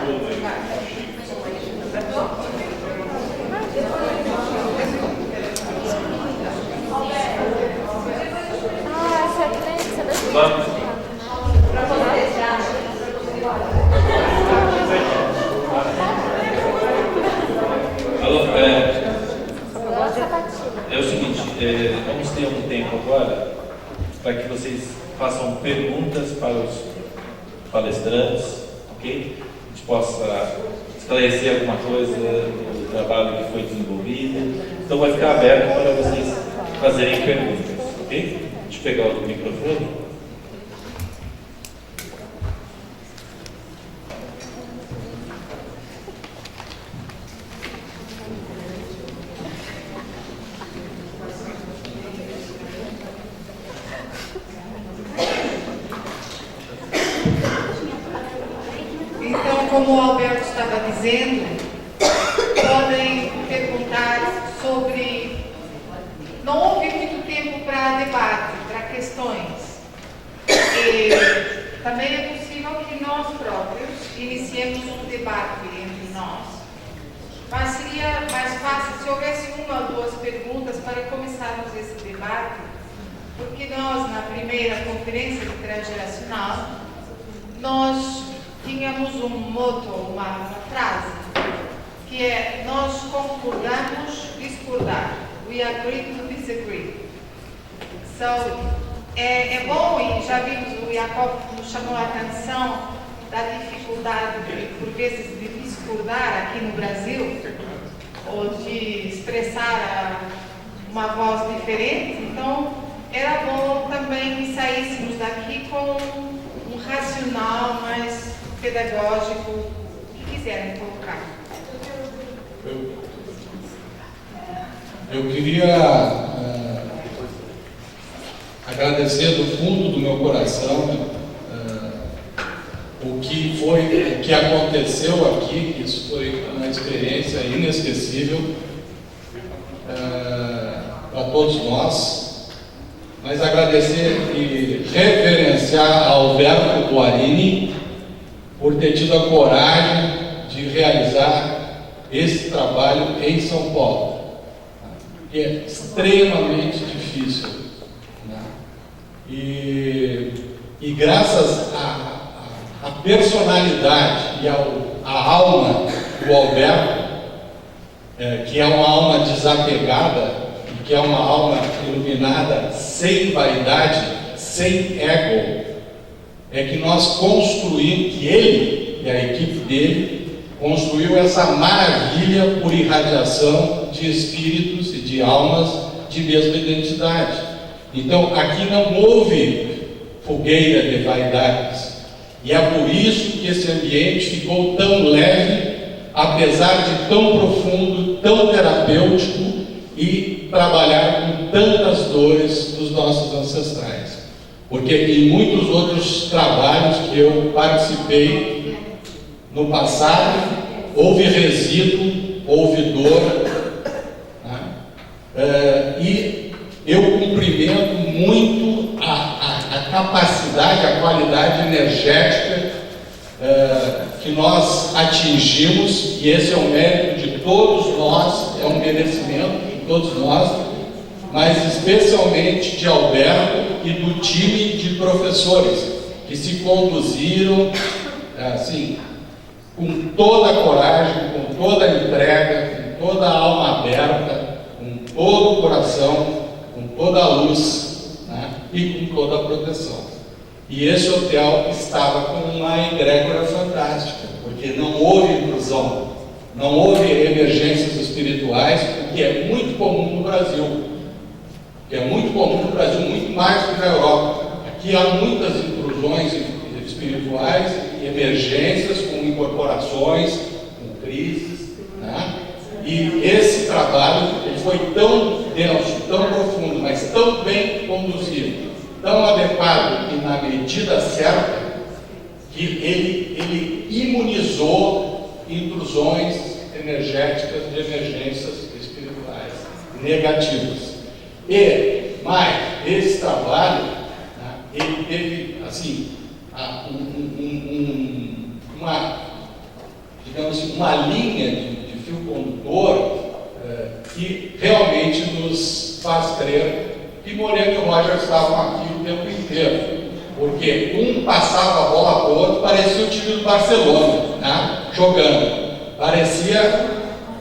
Alô, é o seguinte, vamos ter um tempo agora para que vocês façam perguntas para os palestrantes, ok? A gente possa esclarecer alguma coisa do trabalho que foi desenvolvido. Então vai ficar aberto para vocês fazerem perguntas, ok? Deixa eu pegar o microfone. Como o Alberto estava dizendo, podem perguntar sobre... Não houve muito tempo para debate, para questões. E também é possível que nós próprios iniciemos um debate entre nós. Mas seria mais fácil se houvesse uma ou duas perguntas para começarmos esse debate, porque nós, na primeira conferência transgeracional, nós tínhamos um motto, uma frase, que é: nós concordamos discordar. We agree to disagree. So, é bom, e já vimos, o Jacob nos chamou a atenção da dificuldade, por vezes, de discordar aqui no Brasil, ou de expressar uma voz diferente. Então, era bom também que saíssemos daqui com um racional mais pedagógico, que quiserem colocar. Eu queria agradecer do fundo do meu coração o que aconteceu aqui, que isso foi uma experiência inesquecível para todos nós, mas agradecer e reverenciar a Alberto Guarini por ter tido a coragem de realizar esse trabalho em São Paulo, que é extremamente difícil, né? E graças à personalidade e à alma do Alberto, que é uma alma desapegada e que é uma alma iluminada, sem vaidade, sem ego, é que nós construímos, que ele e a equipe dele construiu essa maravilha por irradiação de espíritos e de almas de mesma identidade. Então, aqui não houve fogueira de vaidades, e é por isso que esse ambiente ficou tão leve, apesar de tão profundo, tão terapêutico, e trabalhar com tantas dores dos nossos ancestrais. Porque em muitos outros trabalhos que eu participei no passado, houve resíduo, houve dor, né? E eu cumprimento muito a capacidade, a qualidade energética que nós atingimos, e esse é um mérito de todos nós, é um merecimento de todos nós, mas especialmente de Alberto e do time de professores que se conduziram assim, com toda a coragem, com toda a entrega, com toda a alma aberta, com todo o coração, com toda a luz, né? E com toda a proteção. E esse hotel estava com uma egrégora fantástica, porque não houve intrusão, não houve emergências espirituais, o que é muito comum no Brasil. Que é muito comum no Brasil, muito mais do que na Europa. Aqui há muitas intrusões espirituais e emergências com incorporações, com crises, né? E esse trabalho ele foi tão denso, tão profundo, mas tão bem conduzido, tão adequado e na medida certa, que ele imunizou intrusões energéticas de emergências espirituais negativas. Mas esse trabalho, né, ele teve assim, digamos assim, uma linha de fio condutor que realmente nos faz crer que Moreno e Roger estavam aqui o tempo inteiro. Porque um passava a bola para o outro, parecia o time do Barcelona, né? Jogando. Parecia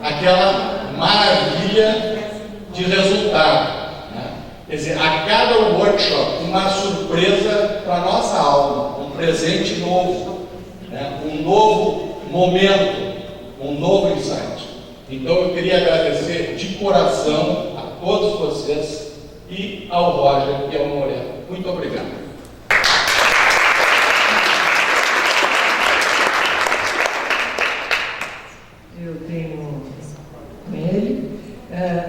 aquela maravilha de resultado. Né? Quer dizer, a cada workshop, uma surpresa para a nossa alma, um presente novo, né? Um novo momento, um novo insight. Então eu queria agradecer de coração a todos vocês e ao Roger e ao Moreno. Muito obrigado. Eu tenho com ele,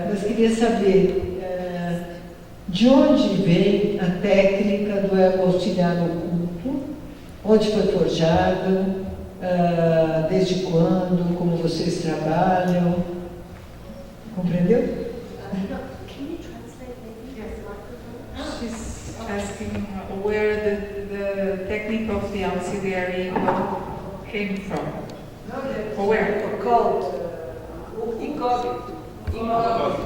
mas queria saber de onde vem a técnica do ego auxiliar oculto, onde foi forjado, desde quando, como vocês trabalham, compreendeu? She's asking where the technique of the auxiliary ego came from. Or where? Called incógnito. Incógnito,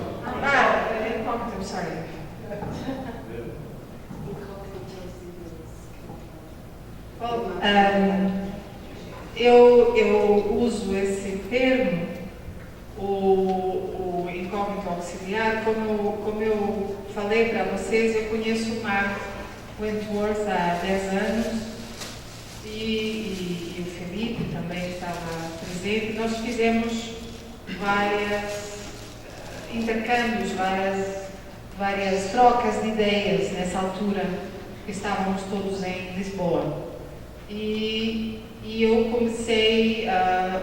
I'm sorry. Eu uso esse termo, o incógnito auxiliar, como eu falei para vocês, eu conheço o Mark Wentworth há 10 anos e o Felipe também estava presente. Nós fizemos vários intercâmbios, várias trocas de ideias nessa altura que estávamos todos em Lisboa. E eu comecei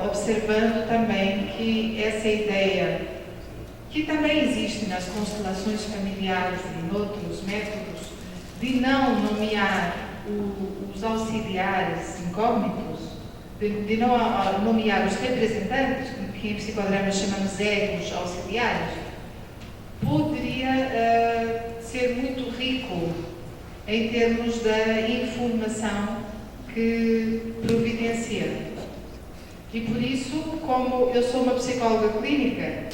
observando também que essa ideia, que também existe nas constelações familiares e em outros métodos, de não nomear os auxiliares incógnitos, de não nomear os representantes, que em psicodrama chamamos egos auxiliares, poderia ser muito rico em termos da informação que providencia. E por isso, como eu sou uma psicóloga clínica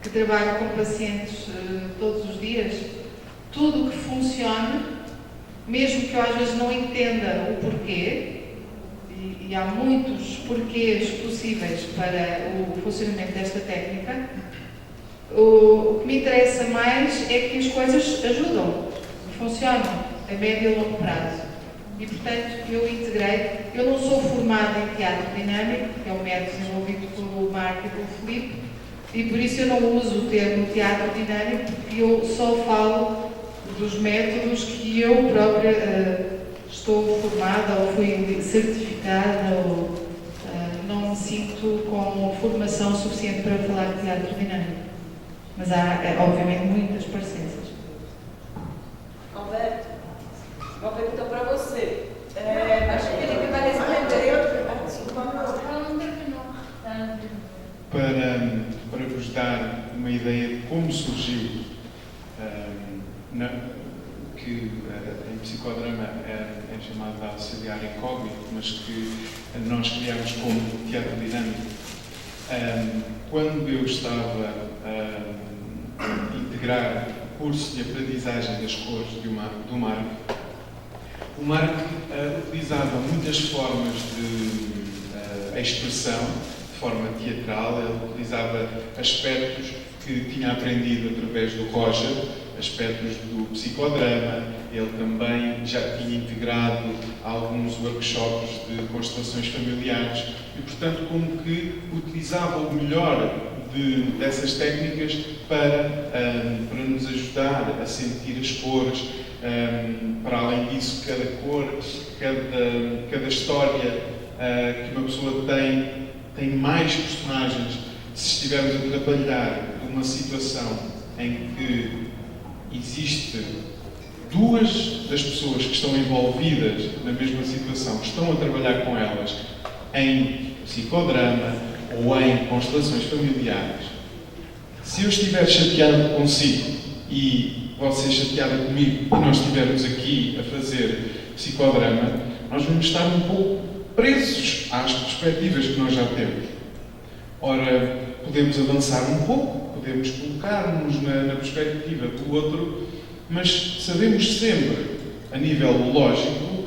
que trabalha com pacientes todos os dias, tudo o que funcione, mesmo que eu às vezes não entenda o porquê, e há muitos porquês possíveis para o funcionamento desta técnica, o que me interessa mais é que as coisas ajudam, funcionam a médio e longo prazo. E, portanto, eu integrei. Eu não sou formada em teatro dinâmico, que é um método desenvolvido pelo Marco e pelo Filipe, e por isso eu não uso o termo teatro dinâmico, porque eu só falo dos métodos que eu própria estou formada ou fui certificada, ou não me sinto com formação suficiente para falar de teatro dinâmico. Mas há, obviamente, muitas parecenças. Alberto, uma pergunta para você. Acho que ele vai responder. Para vos dar uma ideia de como surgiu, que em psicodrama é chamado de auxiliar incógnito, mas que nós criamos como teatro dinâmico. Quando eu estava a integrar o curso de aprendizagem das cores do Marco, o Marco utilizava muitas formas de expressão, de forma teatral. Ele utilizava aspectos que tinha aprendido através do Roger, aspectos do psicodrama. Ele também já tinha integrado alguns workshops de constelações familiares e, portanto, como que utilizava o melhor dessas técnicas para nos ajudar a sentir as cores. Para além disso, cada cor, cada história que uma pessoa tem mais personagens. Se estivermos a trabalhar uma situação em que existe duas das pessoas que estão envolvidas na mesma situação, estão a trabalhar com elas em psicodrama ou em constelações familiares, se eu estiver chateado consigo e você chateada comigo e nós estivermos aqui a fazer psicodrama, nós vamos estar um pouco presos às perspectivas que nós já temos. Ora, podemos avançar um pouco, podemos colocar-nos na perspectiva do outro, mas sabemos sempre, a nível lógico,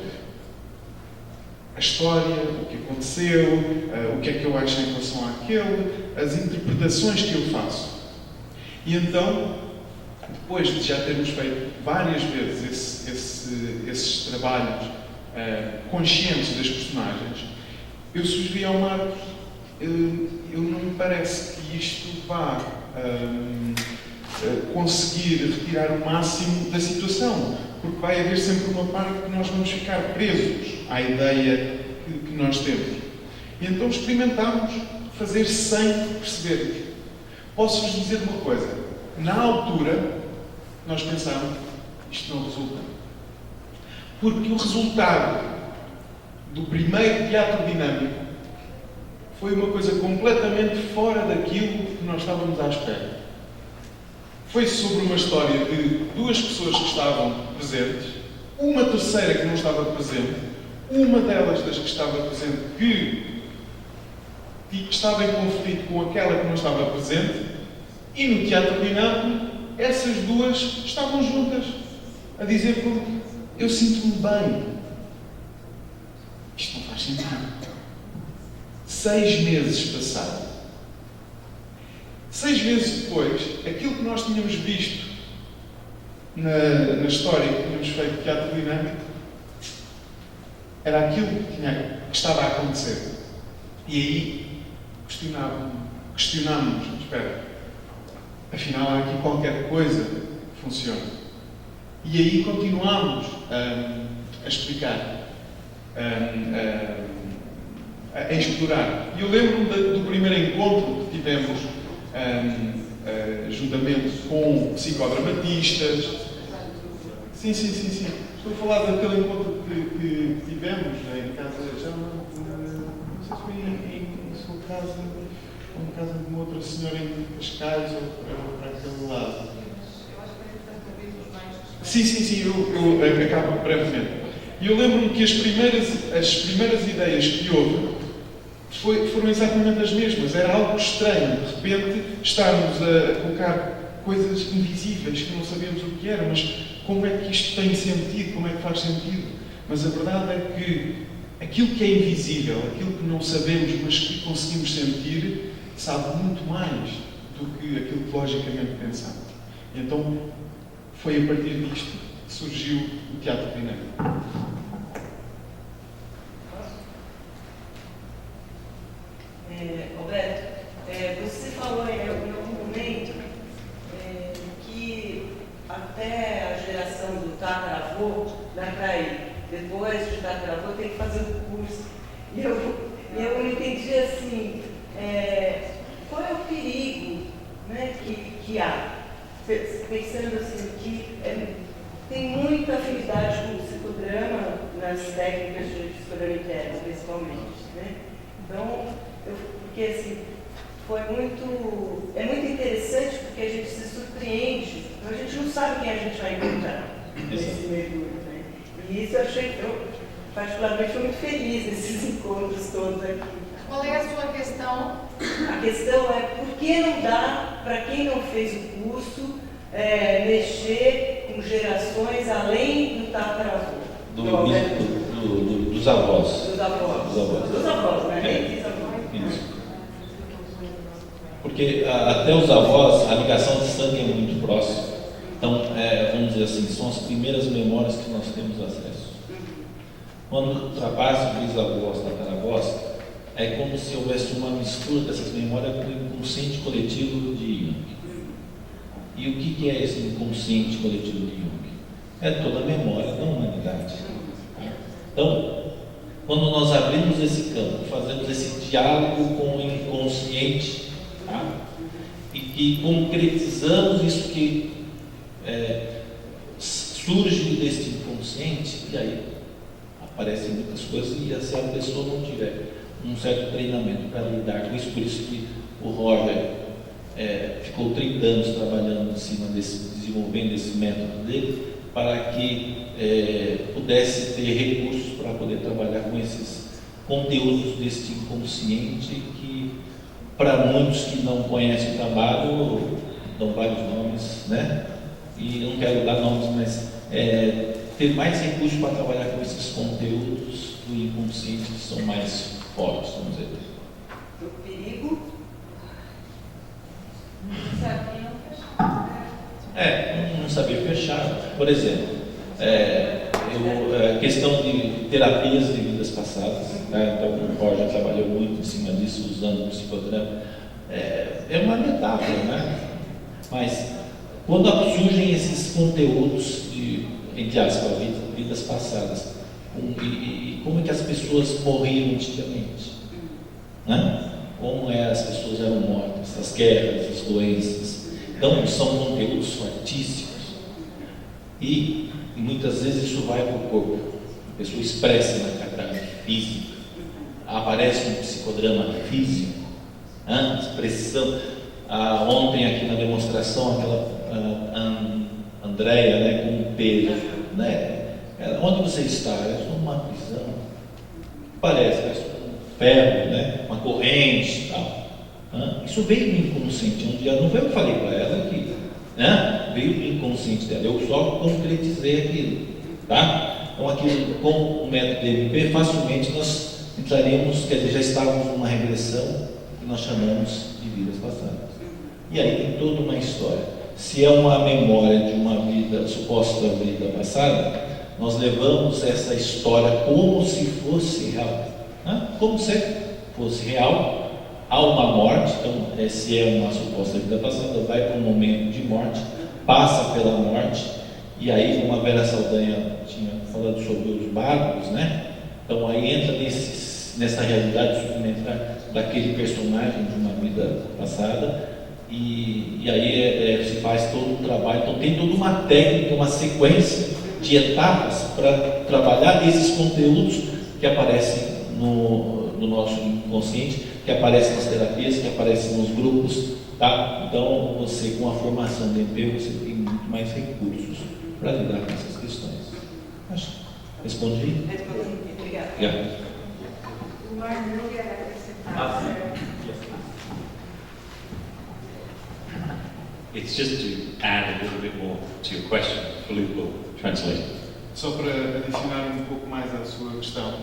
a história, o que aconteceu, o que é que eu acho em relação àquele, as interpretações que eu faço. E então, depois de já termos feito várias vezes esses trabalhos conscientes das personagens, eu sugeri ao Marcos, eu não me parece que isto vá conseguir retirar o máximo da situação, porque vai haver sempre uma parte que nós vamos ficar presos à ideia que nós temos. E então experimentámos fazer sem perceber. Posso-vos dizer uma coisa, na altura nós pensámos, isto não resulta. Porque o resultado do primeiro teatro dinâmico foi uma coisa completamente fora daquilo que nós estávamos à espera. Foi sobre uma história de duas pessoas que estavam presentes, uma terceira que não estava presente, uma delas das que estava presente que estava em conflito com aquela que não estava presente, e no teatro dinâmico essas duas estavam juntas, a dizer: eu sinto-me bem. Isto não faz sentido. 6 meses passaram. 6 meses depois, aquilo que nós tínhamos visto na história que tínhamos feito de teatro dinâmico era aquilo que estava a acontecer. E aí questionámos-nos, espera, afinal há aqui qualquer coisa que funciona. E aí continuámos a explicar, a explorar. E eu lembro-me do primeiro encontro que tivemos juntamente com psicodramatistas. Sim. Estou a falar daquele encontro que tivemos em casa, já não sei se foi em sua casa, ou na casa de uma outra senhora em Cascais, ou para aquele lado. Sim, eu acabo brevemente. E eu lembro-me que as primeiras ideias que houve foram exatamente as mesmas. Era algo estranho, de repente, estarmos a colocar coisas invisíveis que não sabíamos o que eram, mas como é que isto tem sentido, como é que faz sentido? Mas a verdade é que aquilo que é invisível, aquilo que não sabemos, mas que conseguimos sentir, sabe muito mais do que aquilo que logicamente pensamos. E então, foi a partir disto que surgiu o teatro dinâmico. Roberto, você falou em algum momento que até a geração do tataravô dá para ir. Depois do tataravô tem que fazer o curso. E eu não entendi assim, qual é o perigo, né, que há? Pensando assim, que tem muita afinidade com o psicodrama nas técnicas de psicodrama interno, principalmente, né? Então, porque assim, é muito interessante porque a gente se surpreende, então a gente não sabe quem a gente vai encontrar nesse mergulho, né? E isso eu particularmente fui muito feliz nesses encontros todos aqui. Qual é a sua questão? A questão é por que não dá para quem não fez o curso mexer com gerações além do tataravô? Dos avós. Dos avós, né? É. Isso. Porque até os avós, a ligação de sangue é muito próxima. Então, vamos dizer assim, são as primeiras memórias que nós temos acesso. Quando ultrapassa os bisavós, tataravós, é como se houvesse uma mistura dessas memórias com o inconsciente coletivo de Jung. E o que é esse inconsciente coletivo de Jung? É toda a memória da humanidade. Então, quando nós abrimos esse campo, fazemos esse diálogo com o inconsciente, tá? E que concretizamos isso que surge desse inconsciente, e aí aparecem muitas coisas, e se a pessoa não tiver um certo treinamento para lidar com isso, por isso que o Roger ficou 30 anos trabalhando em cima desenvolvendo esse método dele, para que pudesse ter recursos para poder trabalhar com esses conteúdos desse inconsciente que para muitos que não conhecem o trabalho, dão vários nomes, né? E eu não quero dar nomes, mas ter mais recursos para trabalhar com esses conteúdos do inconsciente que são mais fortes, vamos dizer. Do perigo. Não saber fechar. Por exemplo, a questão de terapias de vidas passadas, né? Então o Roger trabalhou muito em cima disso, usando o psicodrama. É uma metáfora, né? Mas quando surgem esses conteúdos de, entre aspas, vidas passadas, e como é que as pessoas morriam antigamente, né? Como as pessoas eram mortas, as guerras, as doenças. Então são conteúdos fortíssimos e muitas vezes isso vai para o corpo, a pessoa expressa na catarse física, aparece um psicodrama físico, expressão. Ontem aqui na demonstração, aquela Andréia, né, com um peso, né? Onde você está? Eu estou numa prisão, parece um ferro, né? Uma corrente e tal. Isso veio do inconsciente. Um dia não foi eu que falei para ela aqui, né? Veio do inconsciente dela, eu só concretizei aquilo, tá? Então aquilo, com o método DMP, facilmente nós entraríamos, quer dizer, já estávamos numa regressão que nós chamamos de vidas passadas. E aí tem toda uma história. Se é uma memória de uma vida, suposta vida passada, nós levamos essa história como se fosse real, né? Como se fosse real. Há uma morte, então se é uma suposta vida passada, vai para um momento de morte, passa pela morte, e aí, como a Vera Saldanha tinha falado sobre os bárbaros, né? Então aí entra nessa realidade de sofrimento daquele personagem de uma vida passada, e aí se faz todo um trabalho. Então tem toda uma técnica, uma sequência de etapas para trabalhar esses conteúdos que aparecem no nosso inconsciente, que aparecem nas terapias, que aparecem nos grupos, tá? Então você, com a formação do DMP, você tem muito mais recursos para lidar com essas questões. Acho que respondi? Respondi, obrigada. Obrigado. O Marlon quer acrescentar. It's just to add a little bit more to your question. Felipe will translate. Só para adicionar um pouco mais à sua questão.